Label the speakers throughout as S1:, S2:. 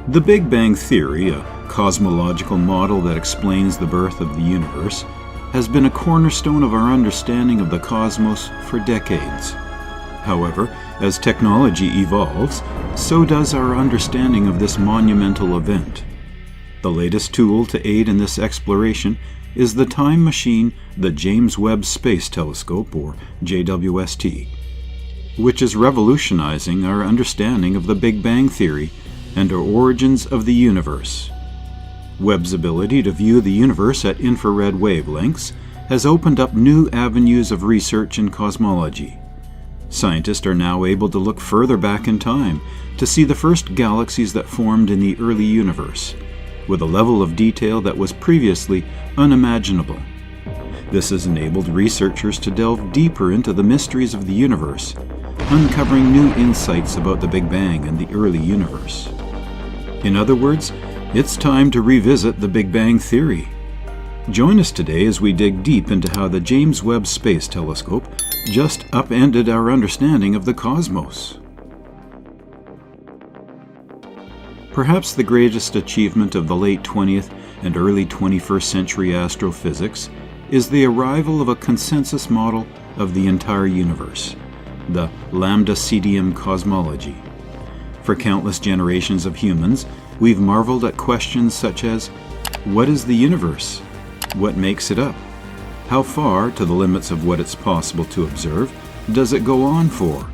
S1: The Big Bang Theory, a cosmological model that explains the birth of the universe, has been a cornerstone of our understanding of the cosmos for decades. However, as technology evolves, so does our understanding of this monumental event. The latest tool to aid in this exploration is the time machine, the James Webb Space Telescope, or JWST, which is revolutionizing our understanding of the Big Bang Theory and our origins of the universe. Webb's ability to view the universe at infrared wavelengths has opened up new avenues of research in cosmology. Scientists are now able to look further back in time to see the first galaxies that formed in the early universe, with a level of detail that was previously unimaginable. This has enabled researchers to delve deeper into the mysteries of the universe, uncovering new insights about the Big Bang and the early universe. In other words, it's time to revisit the Big Bang Theory. Join us today as we dig deep into how the James Webb Space Telescope just upended our understanding of the cosmos. Perhaps the greatest achievement of the late 20th and early 21st century astrophysics is the arrival of a consensus model of the entire universe, the lambda-CDM cosmology. For countless generations of humans, we've marveled at questions such as, what is the universe? What makes it up? How far, to the limits of what it's possible to observe, does it go on for?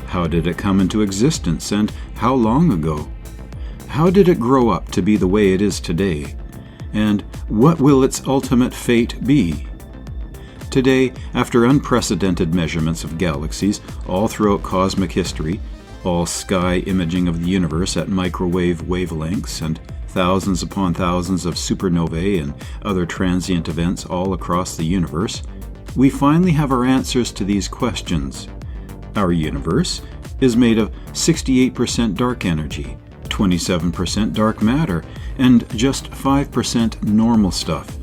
S1: How did it come into existence, and how long ago? How did it grow up to be the way it is today? And what will its ultimate fate be? Today, after unprecedented measurements of galaxies all throughout cosmic history, all sky imaging of the universe at microwave wavelengths, and thousands upon thousands of supernovae and other transient events all across the universe, we finally have our answers to these questions. Our universe is made of 68% dark energy, 27% dark matter, and just 5% normal stuff.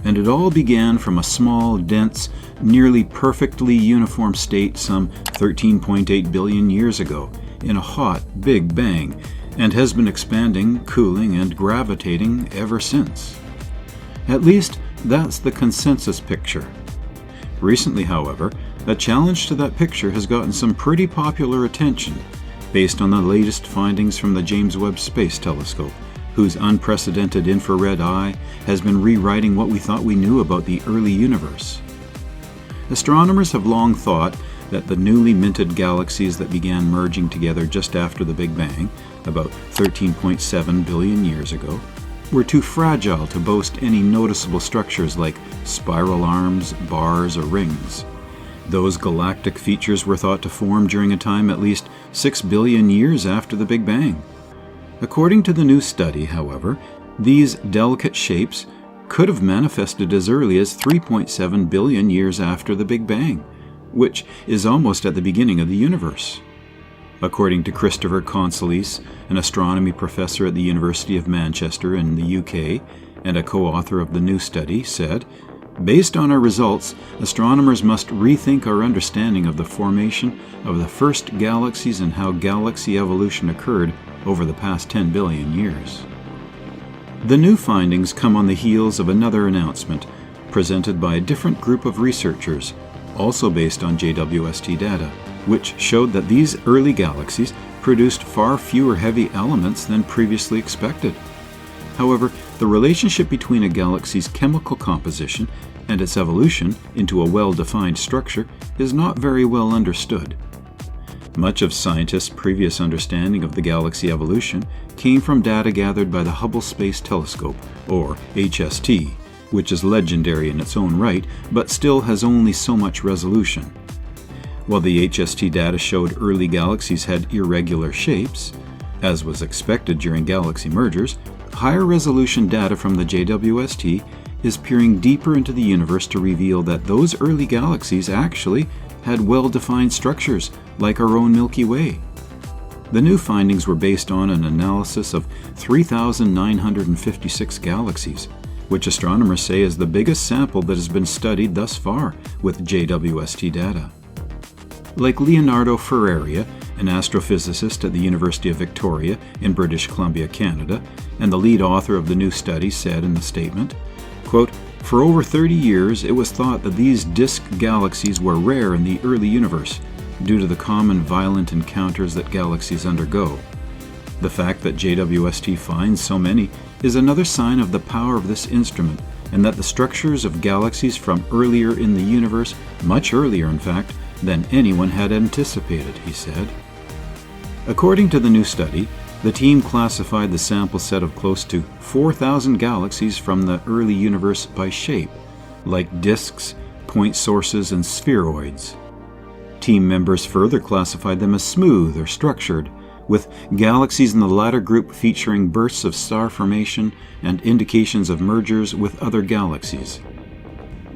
S1: And it all began from a small, dense, nearly perfectly uniform state some 13.8 billion years ago, in a hot Big Bang, and has been expanding, cooling, and gravitating ever since. At least, that's the consensus picture. Recently, however, a challenge to that picture has gotten some pretty popular attention, based on the latest findings from the James Webb Space Telescope, whose unprecedented infrared eye has been rewriting what we thought we knew about the early universe. Astronomers have long thought that the newly minted galaxies that began merging together just after the Big Bang, about 13.7 billion years ago, were too fragile to boast any noticeable structures like spiral arms, bars, or rings. Those galactic features were thought to form during a time at least 6 billion years after the Big Bang. According to the new study, however, these delicate shapes could have manifested as early as 3.7 billion years after the Big Bang, which is almost at the beginning of the universe. According to Christopher Consolis, an astronomy professor at the University of Manchester in the UK, and a co-author of the new study, said, "Based on our results, astronomers must rethink our understanding of the formation of the first galaxies and how galaxy evolution occurred over the past 10 billion years." The new findings come on the heels of another announcement presented by a different group of researchers, also based on JWST data, which showed that these early galaxies produced far fewer heavy elements than previously expected. However, the relationship between a galaxy's chemical composition and its evolution into a well-defined structure is not very well understood. Much of scientists' previous understanding of the galaxy evolution came from data gathered by the Hubble Space Telescope, or HST, which is legendary in its own right, but still has only so much resolution. While the HST data showed early galaxies had irregular shapes, as was expected during galaxy mergers, higher resolution data from the JWST is peering deeper into the universe to reveal that those early galaxies actually had well-defined structures, like our own Milky Way. The new findings were based on an analysis of 3,956 galaxies, which astronomers say is the biggest sample that has been studied thus far with JWST data. Like Leonardo Ferraria an astrophysicist at the University of Victoria in British Columbia, Canada, and the lead author of the new study, said in the statement, quote, "For over 30 years, it was thought that these disk galaxies were rare in the early universe due to the common violent encounters that galaxies undergo. The fact that JWST finds so many is another sign of the power of this instrument, and that the structures of galaxies from earlier in the universe, much earlier in fact, than anyone had anticipated," he said. According to the new study, the team classified the sample set of close to 4,000 galaxies from the early universe by shape, like disks, point sources, and spheroids. Team members further classified them as smooth or structured, with galaxies in the latter group featuring bursts of star formation and indications of mergers with other galaxies.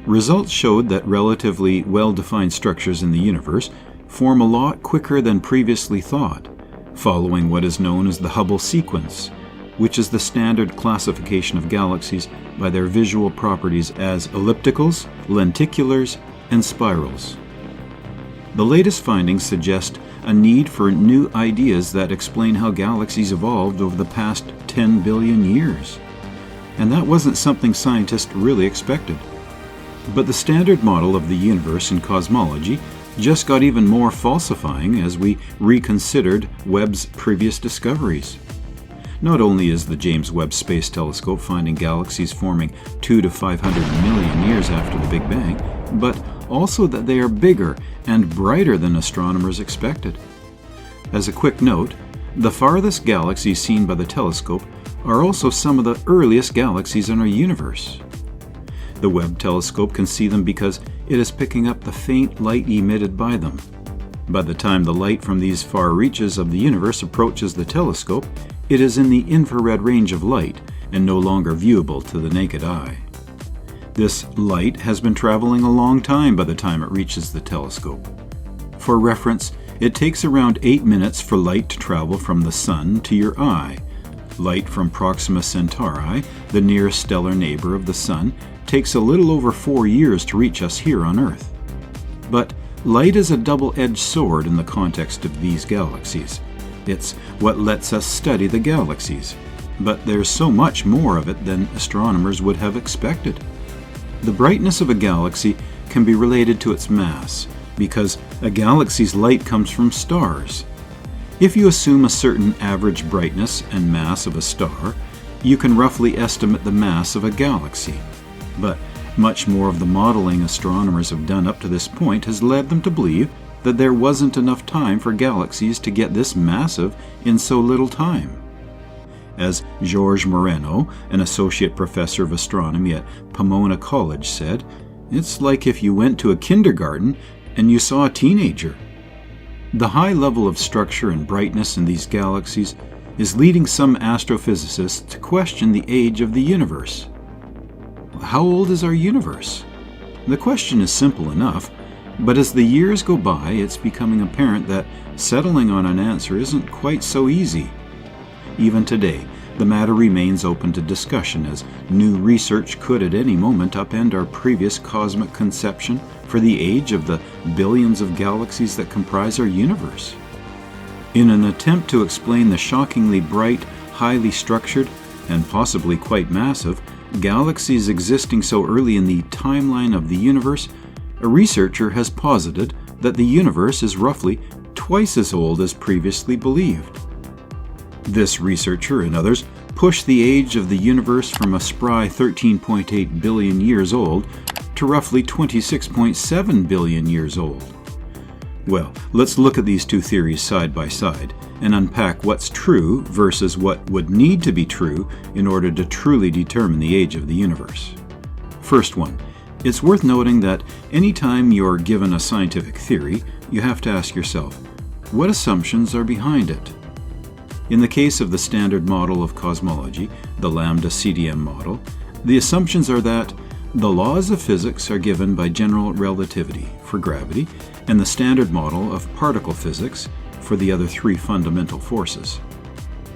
S1: Results showed that relatively well-defined structures in the universe form a lot quicker than previously thought, following what is known as the Hubble sequence, which is the standard classification of galaxies by their visual properties as ellipticals, lenticulars, and spirals. The latest findings suggest a need for new ideas that explain how galaxies evolved over the past 10 billion years. And that wasn't something scientists really expected. But the standard model of the universe in cosmology just got even more falsifying as we reconsidered Webb's previous discoveries. Not only is the James Webb Space Telescope finding galaxies forming 200 to 500 million years after the Big Bang, but also that they are bigger and brighter than astronomers expected. As a quick note, the farthest galaxies seen by the telescope are also some of the earliest galaxies in our universe. The Webb telescope can see them because it is picking up the faint light emitted by them. By the time the light from these far reaches of the universe approaches the telescope, it is in the infrared range of light and no longer viewable to the naked eye. This light has been traveling a long time by the time it reaches the telescope. For reference, it takes around 8 minutes for light to travel from the Sun to your eye. Light from Proxima Centauri, the nearest stellar neighbor of the Sun, takes a little over 4 years to reach us here on Earth. But light is a double-edged sword in the context of these galaxies. It's what lets us study the galaxies, but there's so much more of it than astronomers would have expected. The brightness of a galaxy can be related to its mass, because a galaxy's light comes from stars. If you assume a certain average brightness and mass of a star, you can roughly estimate the mass of a galaxy. But much more of the modeling astronomers have done up to this point has led them to believe that there wasn't enough time for galaxies to get this massive in so little time. As George Moreno, an associate professor of astronomy at Pomona College, said, "It's like if you went to a kindergarten and you saw a teenager." The high level of structure and brightness in these galaxies is leading some astrophysicists to question the age of the universe. How old is our universe? The question is simple enough, but as the years go by, it's becoming apparent that settling on an answer isn't quite so easy. Even today, the matter remains open to discussion, as new research could at any moment upend our previous cosmic conception for the age of the billions of galaxies that comprise our universe. In an attempt to explain the shockingly bright, highly structured, and possibly quite massive galaxies existing so early in the timeline of the universe, a researcher has posited that the universe is roughly twice as old as previously believed. This researcher and others push the age of the universe from a spry 13.8 billion years old to roughly 26.7 billion years old. Well, let's look at these two theories side by side and unpack what's true versus what would need to be true in order to truly determine the age of the universe. First one, it's worth noting that anytime you're given a scientific theory, you have to ask yourself, what assumptions are behind it? In the case of the standard model of cosmology, the lambda CDM model, the assumptions are that the laws of physics are given by general relativity for gravity and the standard model of particle physics for the other three fundamental forces.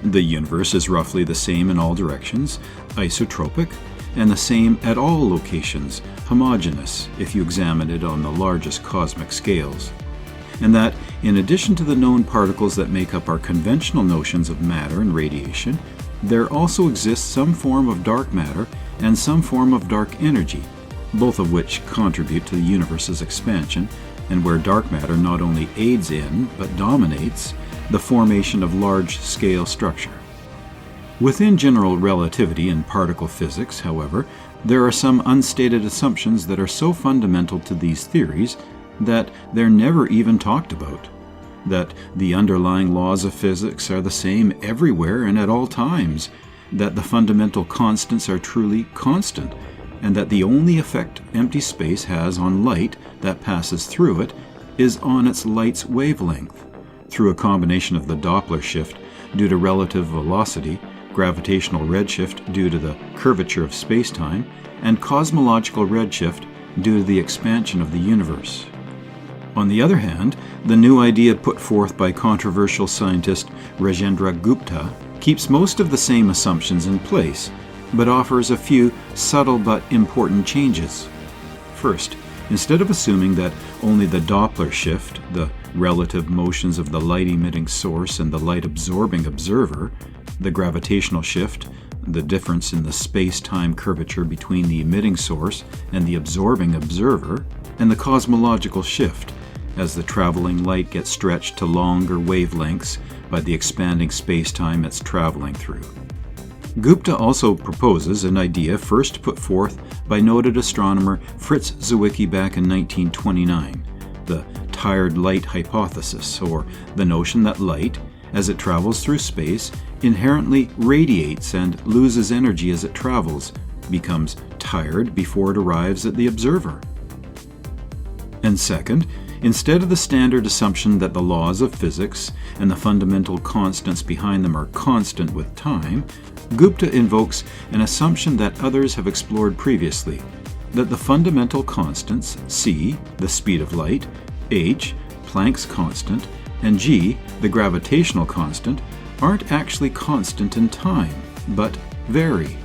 S1: The universe is roughly the same in all directions, isotropic, and the same at all locations, homogeneous if you examine it on the largest cosmic scales. And that in addition to the known particles that make up our conventional notions of matter and radiation, there also exists some form of dark matter and some form of dark energy, both of which contribute to the universe's expansion, and where dark matter not only aids in, but dominates, the formation of large-scale structure. Within general relativity and particle physics, however, there are some unstated assumptions that are so fundamental to these theories that they're never even talked about. That the underlying laws of physics are the same everywhere and at all times, that the fundamental constants are truly constant, and that the only effect empty space has on light that passes through it is on its light's wavelength, through a combination of the Doppler shift due to relative velocity, gravitational redshift due to the curvature of spacetime, and cosmological redshift due to the expansion of the universe. On the other hand, the new idea put forth by controversial scientist Rajendra Gupta keeps most of the same assumptions in place, but offers a few subtle but important changes. First, instead of assuming that only the Doppler shift, the relative motions of the light-emitting source and the light-absorbing observer, the gravitational shift, the difference in the space-time curvature between the emitting source and the absorbing observer, and the cosmological shift, as the traveling light gets stretched to longer wavelengths by the expanding space-time it's traveling through. Gupta also proposes an idea first put forth by noted astronomer Fritz Zwicky back in 1929, the tired light hypothesis, or the notion that light, as it travels through space, inherently radiates and loses energy as it travels, becomes tired before it arrives at the observer. And second, instead of the standard assumption that the laws of physics and the fundamental constants behind them are constant with time, Gupta invokes an assumption that others have explored previously, that the fundamental constants c, the speed of light, h, Planck's constant, and g, the gravitational constant, aren't actually constant in time, but vary.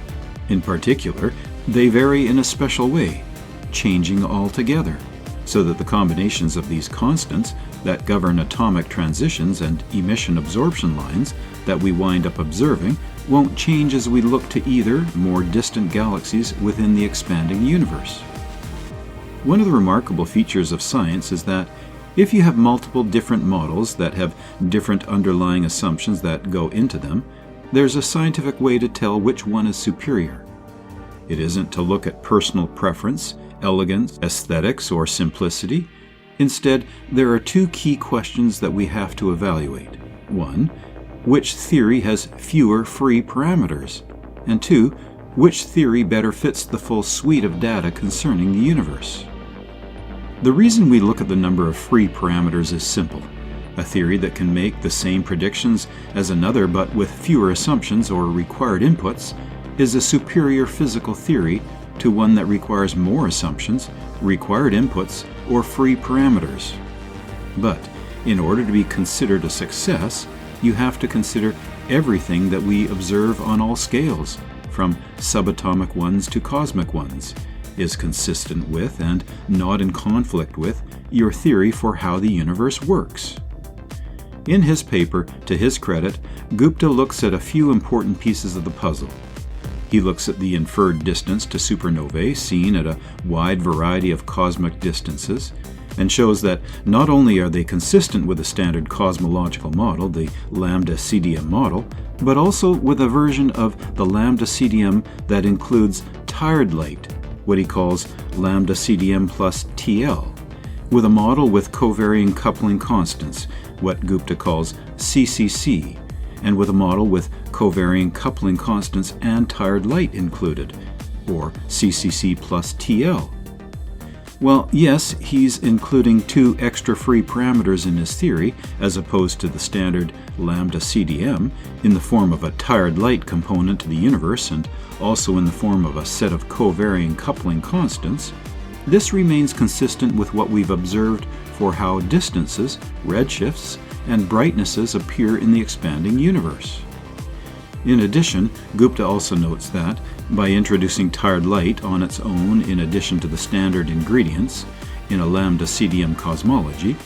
S1: In particular, they vary in a special way, changing altogether, so that the combinations of these constants that govern atomic transitions and emission-absorption lines that we wind up observing won't change as we look to either more distant galaxies within the expanding universe. One of the remarkable features of science is that if you have multiple different models that have different underlying assumptions that go into them, there's a scientific way to tell which one is superior. It isn't to look at personal preference, elegance, aesthetics, or simplicity. Instead, there are two key questions that we have to evaluate. One, which theory has fewer free parameters? And two, which theory better fits the full suite of data concerning the universe? The reason we look at the number of free parameters is simple. A theory that can make the same predictions as another but with fewer assumptions or required inputs is a superior physical theory to one that requires more assumptions, required inputs, or free parameters. But in order to be considered a success, you have to consider everything that we observe on all scales, from subatomic ones to cosmic ones, is consistent with and not in conflict with your theory for how the universe works. In his paper, to his credit, Gupta looks at a few important pieces of the puzzle. He looks at the inferred distance to supernovae seen at a wide variety of cosmic distances, and shows that not only are they consistent with the standard cosmological model, the lambda-CDM model, but also with a version of the lambda-CDM that includes tired light, what he calls lambda-CDM plus TL, with a model with covariant coupling constants, what Gupta calls CCC, and with a model with covariant coupling constants and tired light included, or CCC plus TL. Well, yes, he's including two extra free parameters in his theory, as opposed to the standard lambda-CDM, in the form of a tired light component to the universe and also in the form of a set of covariant coupling constants. This remains consistent with what we've observed for how distances, redshifts, and brightnesses appear in the expanding universe. In addition, Gupta also notes that, by introducing tired light on its own in addition to the standard ingredients in a lambda-CDM cosmology,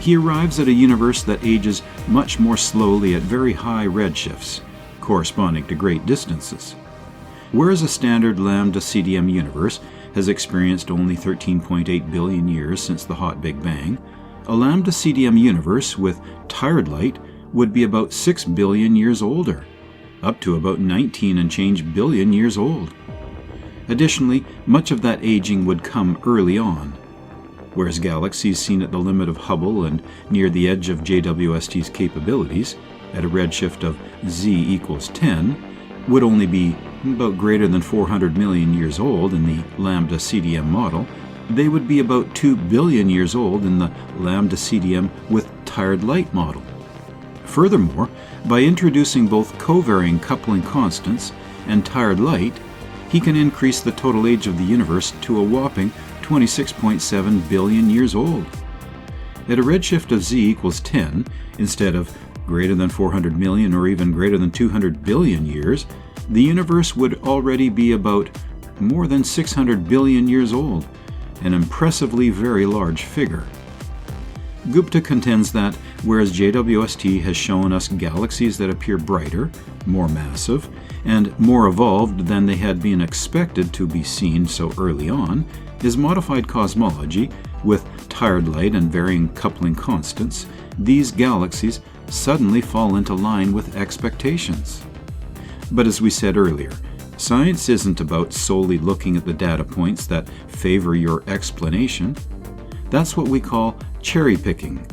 S1: he arrives at a universe that ages much more slowly at very high redshifts, corresponding to great distances. Whereas a standard lambda CDM universe has experienced only 13.8 billion years since the hot Big Bang, a lambda CDM universe with tired light would be about 6 billion years older, up to about 19 and change billion years old. Additionally, much of that aging would come early on, whereas galaxies seen at the limit of Hubble and near the edge of JWST's capabilities, at a redshift of z equals 10, would only be about greater than 400 million years old in the lambda CDM model. They would be about 2 billion years old in the lambda CDM with tired light model. Furthermore, by introducing both covariant coupling constants and tired light, he can increase the total age of the universe to a whopping 26.7 billion years old. At a redshift of z equals 10, instead of greater than 400 million or even greater than 200 billion years, the universe would already be about more than 600 billion years old, an impressively very large figure. Gupta contends that whereas JWST has shown us galaxies that appear brighter, more massive, and more evolved than they had been expected to be seen so early on, his modified cosmology, with tired light and varying coupling constants, these galaxies suddenly fall into line with expectations. But as we said earlier, science isn't about solely looking at the data points that favor your explanation. That's what we call cherry picking,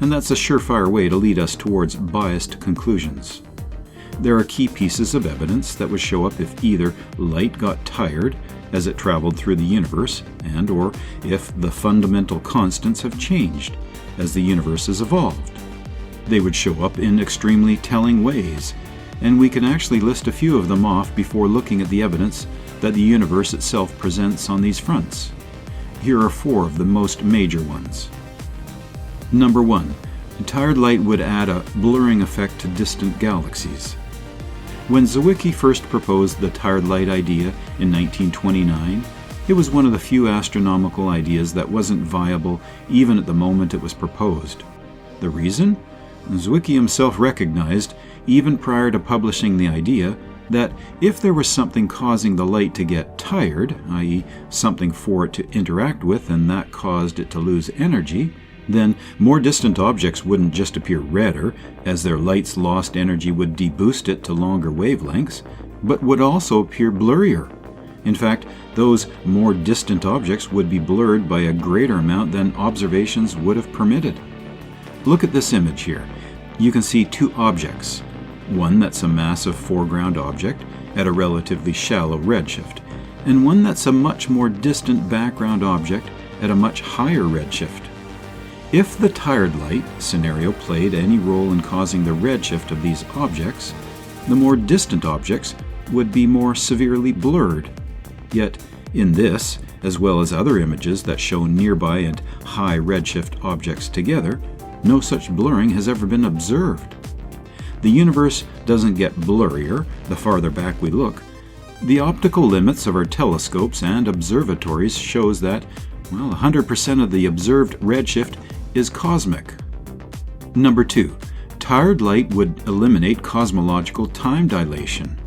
S1: and that's a surefire way to lead us towards biased conclusions. There are key pieces of evidence that would show up if either light got tired as it traveled through the universe, and or if the fundamental constants have changed as the universe has evolved. They would show up in extremely telling ways, and we can actually list a few of them off before looking at the evidence that the universe itself presents on these fronts. Here are 4 of the most major ones. Number 1. Tired light would add a blurring effect to distant galaxies. When Zwicky first proposed the tired light idea in 1929, it was one of the few astronomical ideas that wasn't viable even at the moment it was proposed. The reason? Zwicky himself recognized, even prior to publishing the idea, that if there was something causing the light to get tired, i.e. something for it to interact with and that caused it to lose energy, then more distant objects wouldn't just appear redder, as their light's lost energy would deboost it to longer wavelengths, but would also appear blurrier. In fact, those more distant objects would be blurred by a greater amount than observations would have permitted. Look at this image here. You can see 2 objects. One that's a massive foreground object at a relatively shallow redshift, and one that's a much more distant background object at a much higher redshift. If the tired light scenario played any role in causing the redshift of these objects, the more distant objects would be more severely blurred. Yet, in this, as well as other images that show nearby and high redshift objects together, no such blurring has ever been observed. The universe doesn't get blurrier the farther back we look. The optical limits of our telescopes and observatories shows that, 100% of the observed redshift is cosmic. Number 2. Tired light would eliminate cosmological time dilation.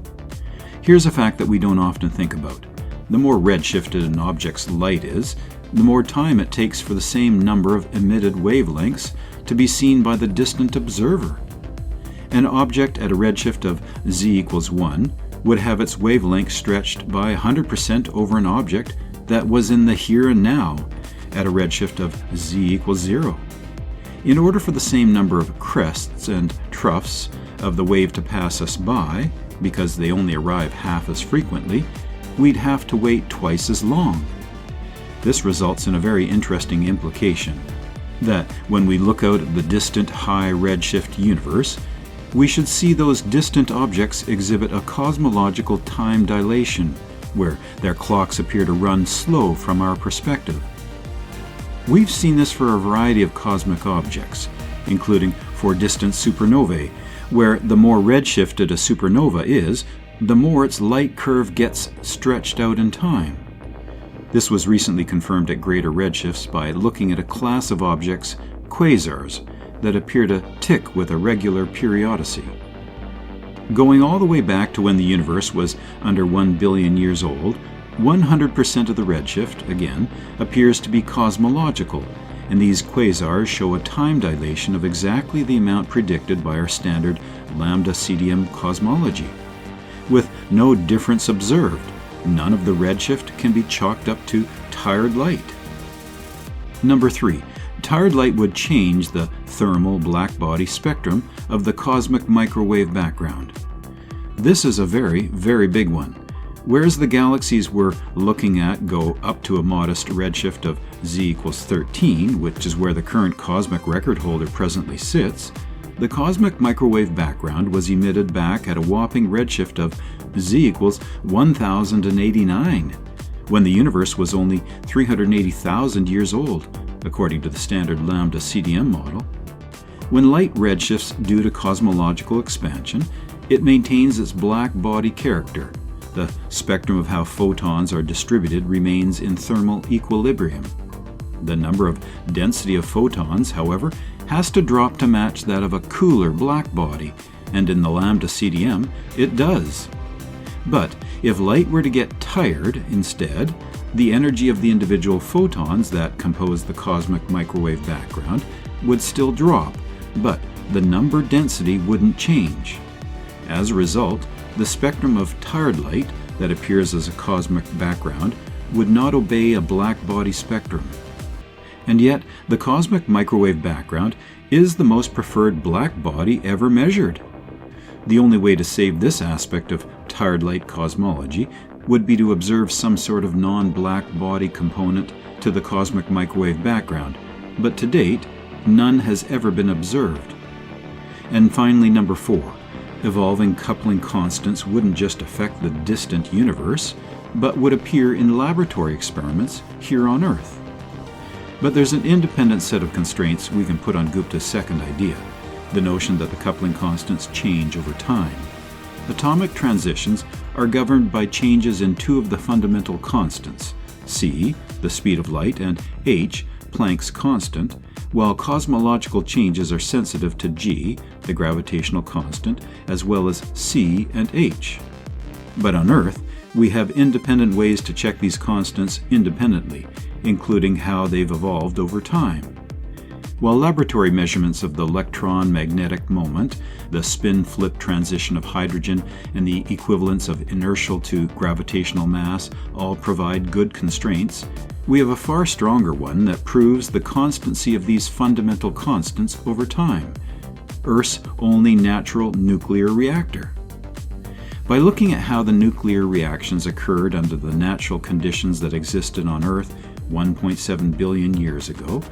S1: Here's a fact that we don't often think about. The more redshifted an object's light is, the more time it takes for the same number of emitted wavelengths to be seen by the distant observer. An object at a redshift of z equals 1 would have its wavelength stretched by 100% over an object that was in the here and now at a redshift of z equals 0. In order for the same number of crests and troughs of the wave to pass us by, because they only arrive half as frequently, we'd have to wait twice as long. This results in a very interesting implication, that when we look out at the distant high redshift universe, we should see those distant objects exhibit a cosmological time dilation, where their clocks appear to run slow from our perspective. We've seen this for a variety of cosmic objects, including for distant supernovae, where the more redshifted a supernova is, the more its light curve gets stretched out in time. This was recently confirmed at greater redshifts by looking at a class of objects quasars that appear to tick with a regular periodicity. Going all the way back to when the universe was under 1 billion years old, 100% of the redshift, again, appears to be cosmological, and these quasars show a time dilation of exactly the amount predicted by our standard lambda CDM cosmology. With no difference observed, none of the redshift can be chalked up to tired light. Number 3. Tired light would change the thermal blackbody spectrum of the cosmic microwave background. This is a very, very big one. Whereas the galaxies we're looking at go up to a modest redshift of z equals 13, which is where the current cosmic record holder presently sits, the cosmic microwave background was emitted back at a whopping redshift of z equals 1089, when the universe was only 380,000 years old, according to the standard lambda CDM model. When light redshifts due to cosmological expansion, it maintains its black body character. The spectrum of how photons are distributed remains in thermal equilibrium. The number of density of photons, however, has to drop to match that of a cooler black body, and in the lambda CDM, it does. But if light were to get tired instead, the energy of the individual photons that compose the cosmic microwave background would still drop, but the number density wouldn't change. As a result, the spectrum of tired light that appears as a cosmic background would not obey a black body spectrum. And yet, the cosmic microwave background is the most preferred black body ever measured. The only way to save this aspect of tired light cosmology would be to observe some sort of non-black body component to the cosmic microwave background, but to date, none has ever been observed. And finally, number 4. Evolving coupling constants wouldn't just affect the distant universe, but would appear in laboratory experiments here on Earth. But there's an independent set of constraints we can put on Gupta's second idea, the notion that the coupling constants change over time. Atomic transitions are governed by changes in 2 of the fundamental constants, c, the speed of light, and h, Planck's constant, while cosmological changes are sensitive to g, the gravitational constant, as well as c and h. But on Earth, we have independent ways to check these constants independently, including how they've evolved over time. While laboratory measurements of the electron magnetic moment, the spin-flip transition of hydrogen, and the equivalence of inertial to gravitational mass all provide good constraints, we have a far stronger one that proves the constancy of these fundamental constants over time: Earth's only natural nuclear reactor. By looking at how the nuclear reactions occurred under the natural conditions that existed on Earth 1.7 billion years ago,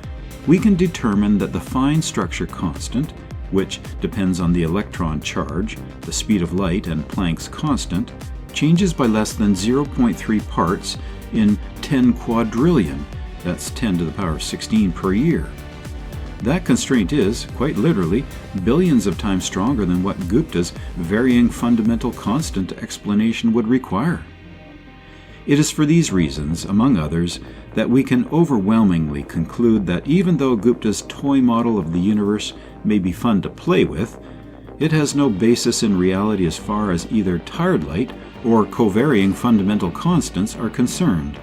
S1: we can determine that the fine structure constant, which depends on the electron charge, the speed of light, and Planck's constant, changes by less than 0.3 parts in 10 quadrillion, that's 10 to the power of 16 per year. That constraint is, quite literally, billions of times stronger than what Gupta's varying fundamental constant explanation would require. It is for these reasons, among others, that we can overwhelmingly conclude that even though Gupta's toy model of the universe may be fun to play with, it has no basis in reality as far as either tired light or covarying fundamental constants are concerned.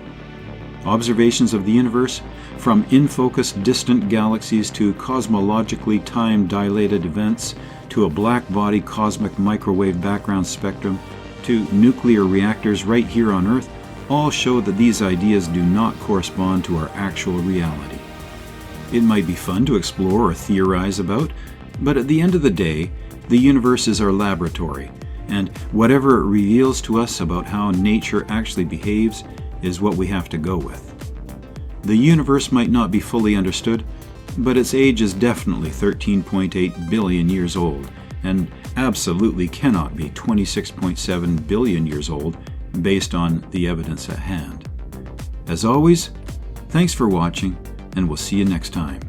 S1: Observations of the universe, from in-focus distant galaxies to cosmologically time-dilated events, to a black-body cosmic microwave background spectrum, to nuclear reactors right here on Earth, all show that these ideas do not correspond to our actual reality. It might be fun to explore or theorize about, but at the end of the day, the universe is our laboratory, and whatever it reveals to us about how nature actually behaves is what we have to go with. The universe might not be fully understood, but its age is definitely 13.8 billion years old, and absolutely cannot be 26.7 billion years old based on the evidence at hand. As always, thanks for watching, and we'll see you next time.